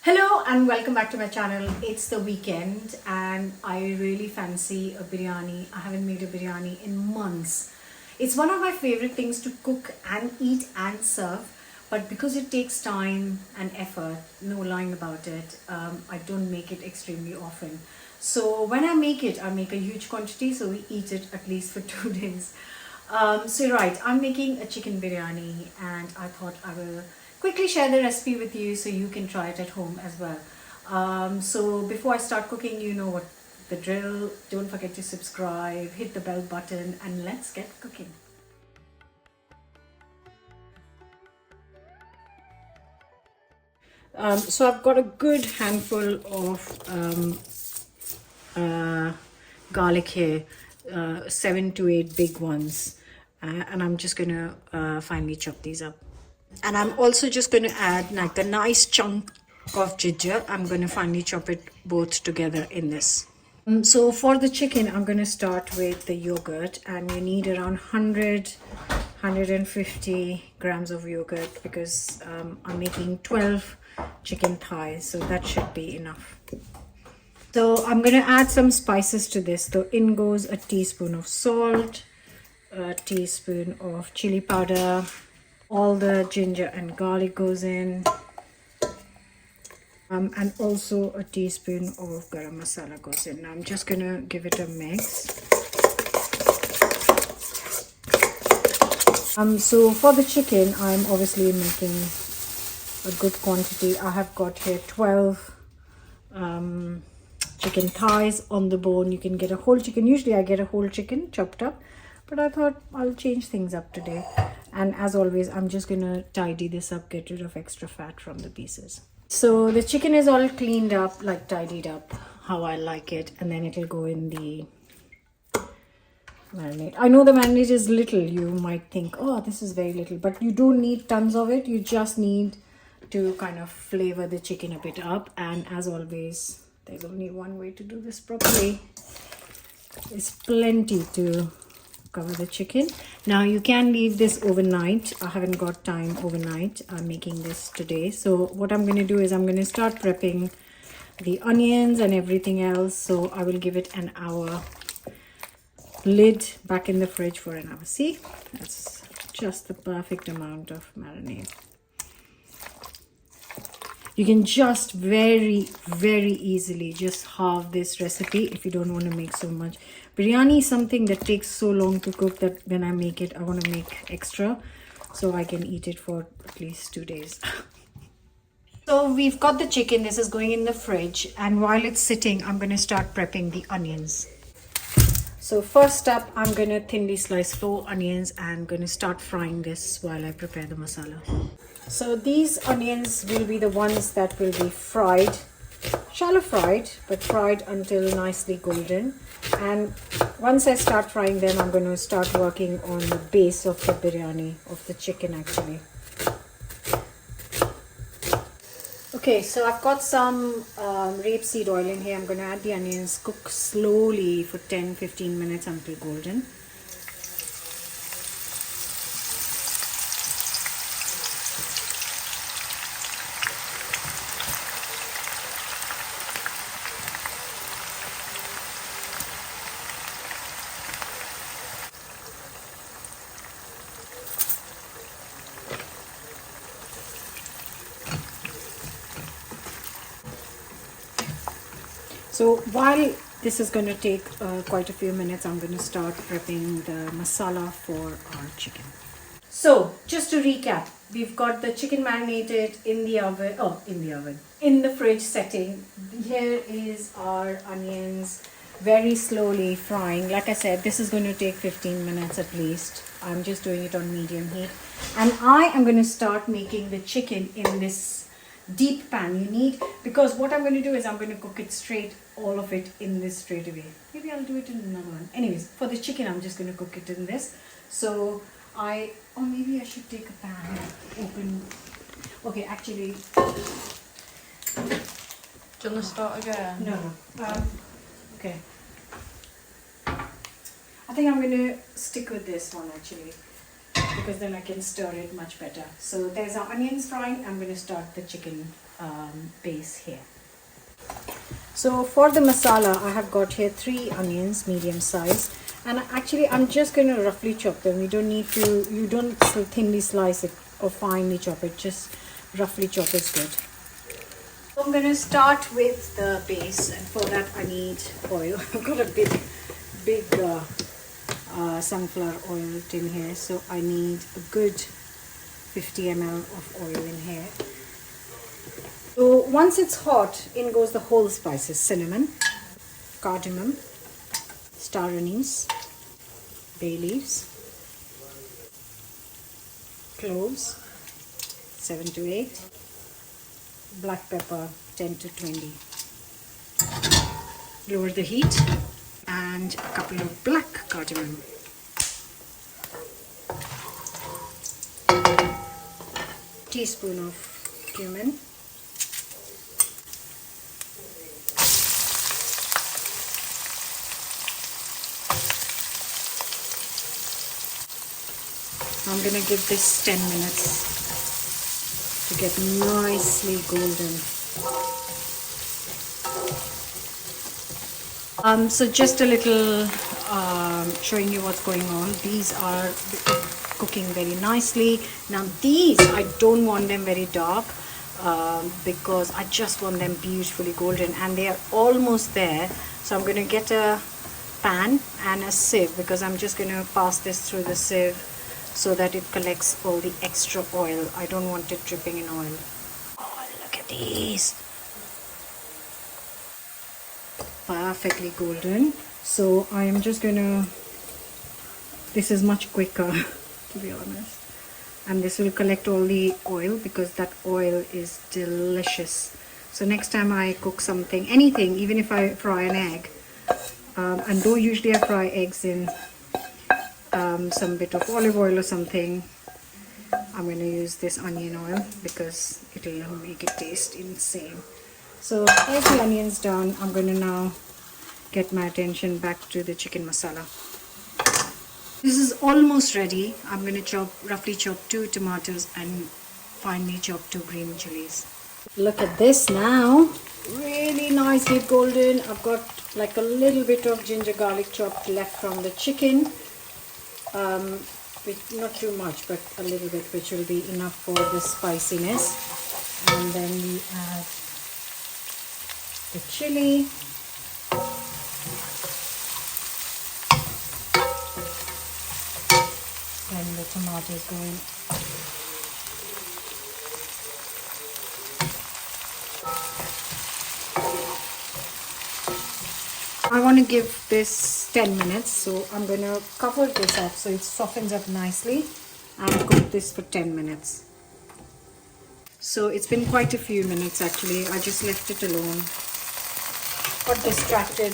Hello and welcome back to my channel. It's the weekend and I really fancy a biryani. I haven't made a biryani in months. It's one of my favorite things to cook and eat and serve, but because it takes time and effort, no lying about it, I don't make it extremely often. So when I make it, I make a huge quantity so we eat it at least for 2 days. I'm making a chicken biryani and I thought I will quickly share the recipe with you so you can try it at home as well. So before I start cooking, you know what the drill. Don't forget to subscribe, hit the bell button, and let's get cooking. So I've got a good handful of garlic here, 7 to 8 big ones, and I'm just gonna finely chop these up. And I'm also just going to add like a nice chunk of ginger. I'm going to finely chop it both together in this. So for the chicken, I'm going to start with the yogurt, and you need around 150 grams of yogurt because I'm making 12 chicken thighs, so that should be enough. So I'm going to add some spices to this. So in goes a teaspoon of salt, a teaspoon of chili powder, all the ginger and garlic goes in, and also a teaspoon of garam masala goes in. Now I'm just gonna give it a mix. So for the chicken, I'm obviously making a good quantity. I have got here 12 chicken thighs on the bone. You can get a whole chicken. Usually I get a whole chicken chopped up, but I thought I'll change things up today. And as always, I'm just gonna tidy this up, get rid of extra fat from the pieces. So the chicken is all cleaned up, like tidied up how I like it, and then it'll go in the marinade. I know the marinade is little. You might think, oh, this is very little, but you don't need tons of it. You just need to kind of flavor the chicken a bit up. And as always, there's only one way to do this properly. It's plenty to cover the chicken. Now you can leave this overnight. I haven't got time overnight. I'm making this today. So what I'm going to do is I'm going to start prepping the onions and everything else. So I will give it an hour. Lid back in the fridge for an hour. See, that's just the perfect amount of marinade. You can just very easily just halve this recipe if you don't want to make so much. Biryani is something that takes so long to cook that when I make it, I want to make extra so I can eat it for at least 2 days. So we've got the chicken. This is going in the fridge, and while it's sitting, I'm going to start prepping the onions. So first up, I'm going to thinly slice 4 onions and I'm going to start frying this while I prepare the masala. So these onions will be the ones that will be fried, shallow fried, but fried until nicely golden. And once I start frying them, I'm going to start working on the base of the biryani, of the chicken actually. Okay, so I've got some rapeseed oil in here. I'm going to add the onions, cook slowly for 10-15 minutes until golden. So while this is going to take quite a few minutes, I'm going to start prepping the masala for our chicken. So just to recap, we've got the chicken marinated in the oven, in the fridge setting. Here is our onions very slowly frying. Like I said, this is going to take 15 minutes at least. I'm just doing it on medium heat. And I am going to start making the chicken in this deep pan you need, because what I'm going to do is I'm going to cook it straight, all of it in this straight away. Maybe I'll do it in another one. Anyways, for the chicken I'm just going to cook it in this. So maybe I should take a pan open. Okay, actually, do you want to start again? No. Okay, I think I'm going to stick with this one actually. because then I can stir it much better. So there's our onions frying. I'm going to start the chicken base here. So for the masala, I have got here 3 onions, medium size, and actually I'm just going to roughly chop them. You don't thinly slice it or finely chop it, just roughly chop is good. So I'm going to start with the base, and for that I need oil. I've got a big sunflower oil tin here, so I need a good 50 ml of oil in here. So once it's hot, in goes the whole spices: cinnamon, cardamom, star anise, bay leaves, cloves 7 to 8, black pepper 10 to 20. Lower the heat, and a couple of black cardamom. Teaspoon of cumin. I'm going to give this 10 minutes to get nicely golden. So just a little showing you what's going on. These are cooking very nicely. Now these, I don't want them very dark because I just want them beautifully golden, and they are almost there. So I'm going to get a pan and a sieve, because I'm just going to pass this through the sieve so that it collects all the extra oil. I don't want it dripping in oil. Oh, look at these. Perfectly golden. So I am just gonna, this is much quicker to be honest, and this will collect all the oil because that oil is delicious. So next time I cook something, anything, even if I fry an egg, and though usually I fry eggs in some bit of olive oil or something, I'm going to use this onion oil because it will make it taste insane. So as the onions done, I'm going to now get my attention back to the chicken masala. This is almost ready. I'm going to roughly chop 2 tomatoes and finely chop 2 green chilies. Look at this now, really nicely golden. I've got like a little bit of ginger garlic chopped left from the chicken. Not too much, but a little bit, which will be enough for the spiciness. And then we add the chili, and the tomatoes go in. I want to give this 10 minutes, so I'm going to cover this up so it softens up nicely and cook this for 10 minutes. So it's been quite a few minutes actually. I just left it alone. Got distracted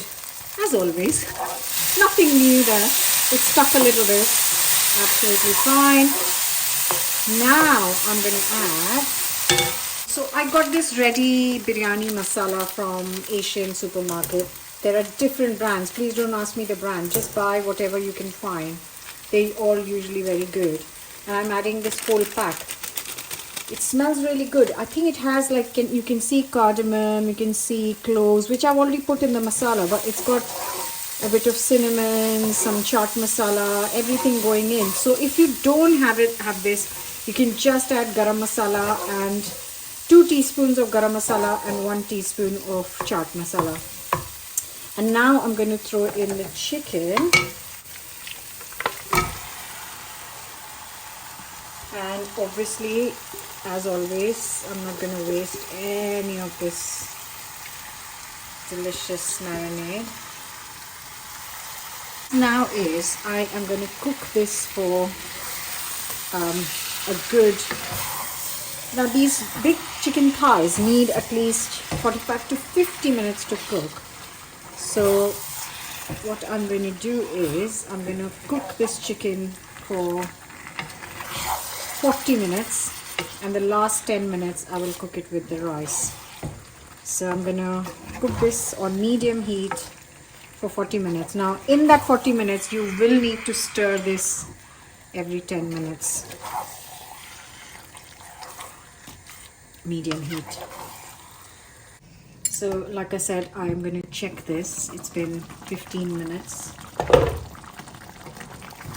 as always. Nothing new there. It stuck a little bit. Absolutely fine. Now I'm going to add. So I got this ready biryani masala from Asian supermarket. There are different brands. Please don't ask me the brand. Just buy whatever you can find. They all usually very good. And I'm adding this whole pack. It smells really good. I think it has like, you can see cardamom, you can see cloves, which I've already put in the masala, but it's got a bit of cinnamon, some chaat masala, everything going in. So if you don't have this, you can just add garam masala and 2 teaspoons of garam masala and 1 teaspoon of chaat masala. And now I'm going to throw in the chicken. And obviously, as always, I'm not going to waste any of this delicious marinade. Now I am going to cook this for a good. Now these big chicken thighs need at least 45 to 50 minutes to cook. So what I'm going to do is I'm going to cook this chicken for 40 minutes, and the last 10 minutes I will cook it with the rice. So I'm going to cook this on medium heat for 40 minutes. Now in that 40 minutes you will need to stir this every 10 minutes, medium heat. So like I said, I'm going to check this. It's been 15 minutes.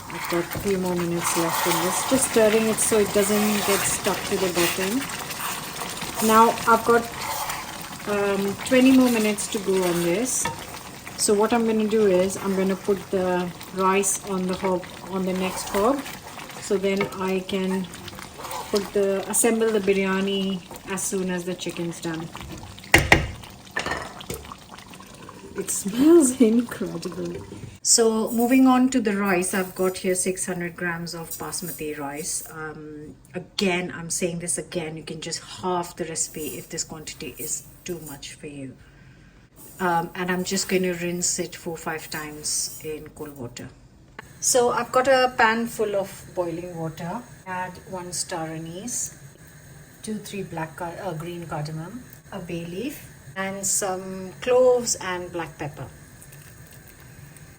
I've got a few more minutes left in this. Just stirring it so it doesn't get stuck to the bottom. Now I've got 20 more minutes to go on this. So what I'm going to do is I'm going to put the rice on the hob, on the next hob, so then I can assemble the biryani as soon as the chicken's done. It smells incredible. So moving on to the rice, I've got here 600 grams of basmati rice. Again, I'm saying this again, you can just halve the recipe if this quantity is too much for you. And I'm just going to rinse it 4-5 times in cold water. So I've got a pan full of boiling water. Add 1 star anise, 2-3 green cardamom, a bay leaf, and some cloves and black pepper.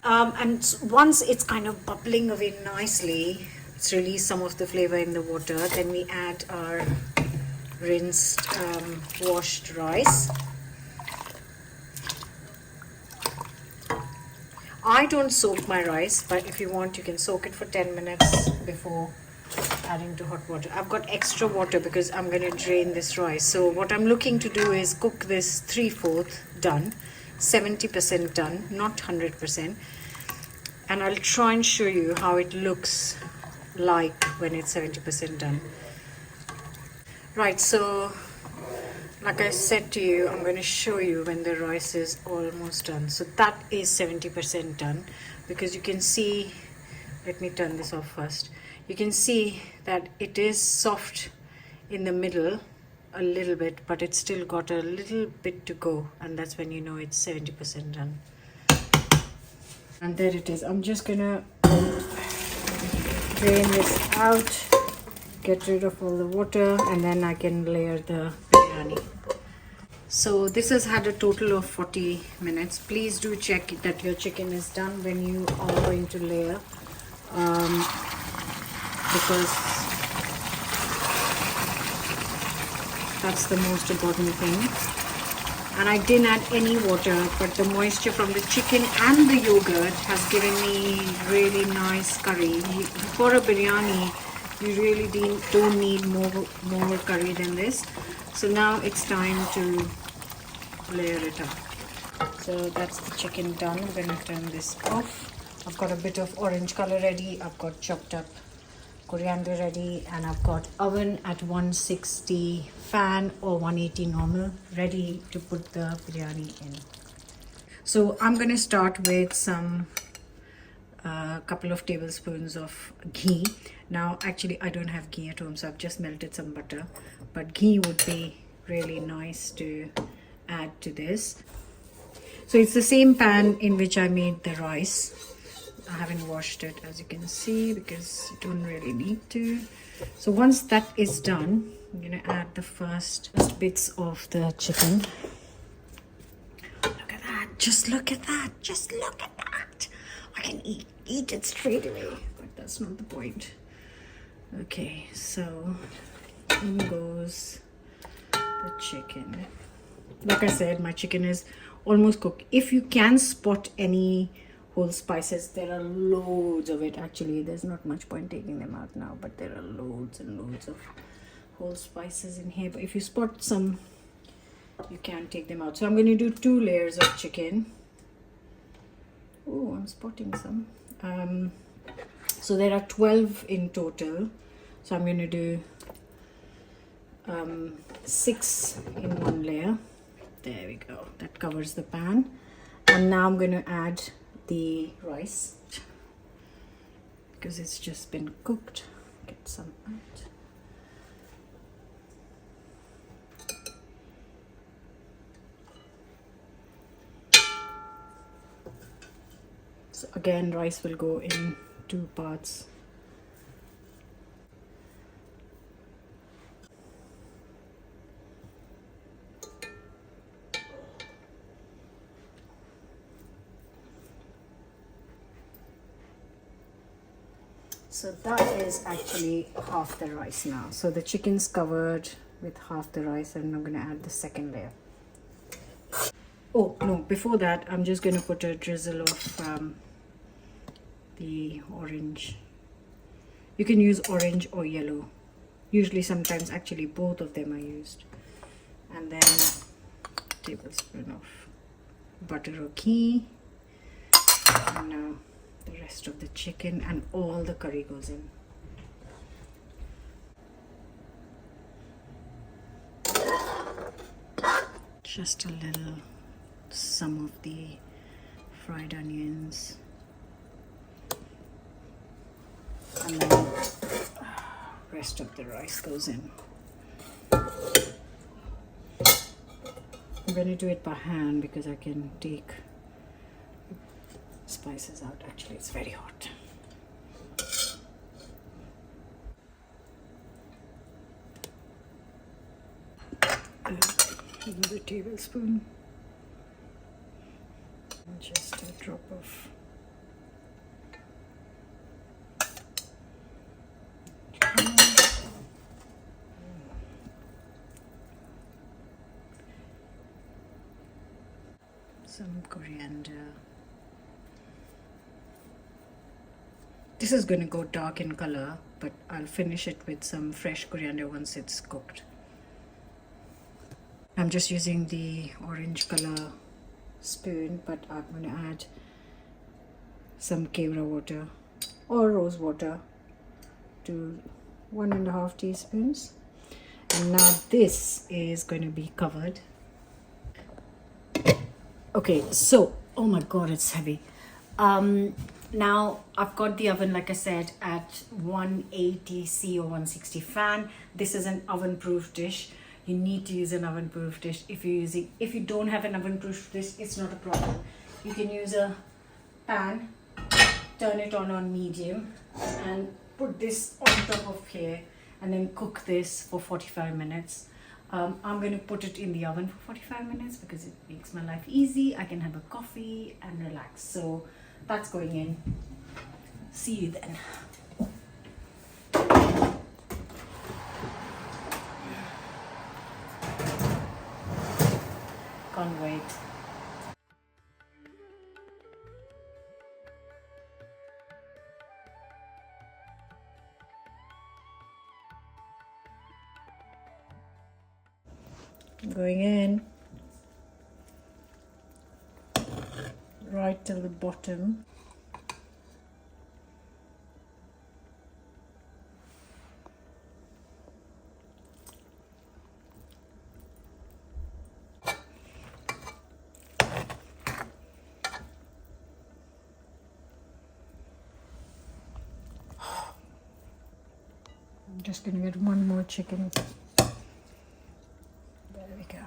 And once it's kind of bubbling away nicely, it's released some of the flavor in the water, then we add our rinsed, washed rice. I don't soak my rice, but if you want, you can soak it for 10 minutes before adding to hot water. I've got extra water because I'm going to drain this rice. So what I'm looking to do is cook this 3/4 done, 70% done, not 100%. And I'll try and show you how it looks like when it's 70% done. Right, so like I said to you, I'm going to show you when the rice is almost done. So that is 70% done, because you can see, let me turn this off first. You can see that it is soft in the middle a little bit, but it's still got a little bit to go, and that's when you know it's 70% done. And there it is. I'm just gonna drain this out, get rid of all the water, and then I can layer the biryani. So this has had a total of 40 minutes. Please do check that your chicken is done when you are going to layer, because that's the most important thing. And I didn't add any water, but the moisture from the chicken and the yogurt has given me really nice curry. For a biryani, you really don't need more curry than this. So now it's time to layer it up. So that's the chicken done. I'm going to turn this off. I've got a bit of orange color ready. I've got chopped up coriander ready, and I've got oven at 160 fan or 180 normal ready to put the biryani in. So I'm going to start with some couple of tablespoons of ghee. Now actually I don't have ghee at home, so I've just melted some butter, but ghee would be really nice to add to this. So it's the same pan in which I made the rice. I haven't washed it, as you can see, because you don't really need to. So once that is done, I'm going to add the first bits of the chicken. Look at that. Just look at that. Just look at that. I can eat it straight away, but that's not the point. Okay, so in goes the chicken. Like I said, my chicken is almost cooked. If you can spot any whole spices, there are loads of it. Actually, there's not much point taking them out now, but there are loads and loads of whole spices in here. But if you spot some, you can take them out. So I'm going to do 2 layers of chicken. Oh, I'm spotting some. So there are 12 in total. So I'm going to do 6 in one layer. There we go. That covers the pan. And now I'm going to add the rice, because it's just been cooked. Get some out. So again, rice will go in 2 parts. So that is actually half the rice now. So the chicken's covered with half the rice, and I'm going to add the second layer. Oh no, before that I'm just going to put a drizzle of the orange. You can use orange or yellow. Usually sometimes actually both of them are used. And then a tablespoon of butter or ghee. And now the rest of the chicken, and all the curry goes in. Just a little, some of the fried onions. And then rest of the rice goes in. I'm going to do it by hand because I can take spices out. Actually, it's very hot. Another tablespoon. And just a drop of some coriander. This is going to go dark in color, but I'll finish it with some fresh coriander once it's cooked. I'm just using the orange color spoon, but I'm going to add some kevra water or rose water to 1.5 teaspoons. And now this is going to be covered. Okay, so, oh my god, it's heavy. Now I've got the oven, like I said, at 180 C or 160 fan. This is an oven-proof dish. You need to use an oven-proof dish. If you don't have an oven-proof dish, it's not a problem. You can use a pan, turn it on medium, and put this on top of here, and then cook this for 45 minutes. I'm going to put it in the oven for 45 minutes because it makes my life easy. I can have a coffee and relax. So that's going in. See you then. Can't wait. Going in right till the bottom. I'm just gonna get one more chicken. There we go.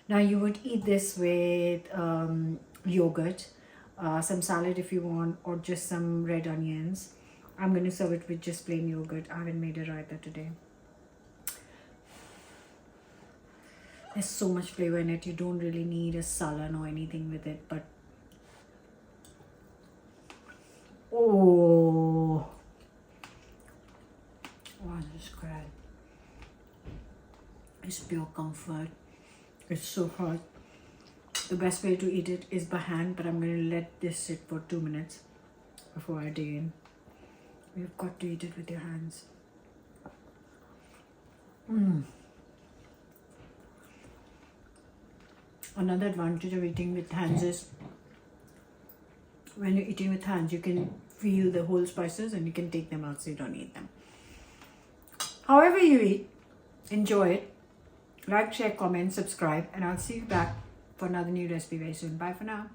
Now you would eat this with yogurt, some salad if you want, or just some red onions. I'm going to serve it with just plain yogurt. I haven't made a raita today. There's so much flavor in it. You don't really need a salan or anything with it, but oh, wow, this is great. It's pure comfort. It's so hot. The best way to eat it is by hand, but I'm going to let this sit for 2 minutes before I dig in. You've got to eat it with your hands. Another advantage of eating with hands is when you're eating with hands, you can feel the whole spices and you can take them out so you don't eat them. However you eat, enjoy it. Like, share, comment, subscribe, and I'll see you back for another new recipe very soon. Bye for now.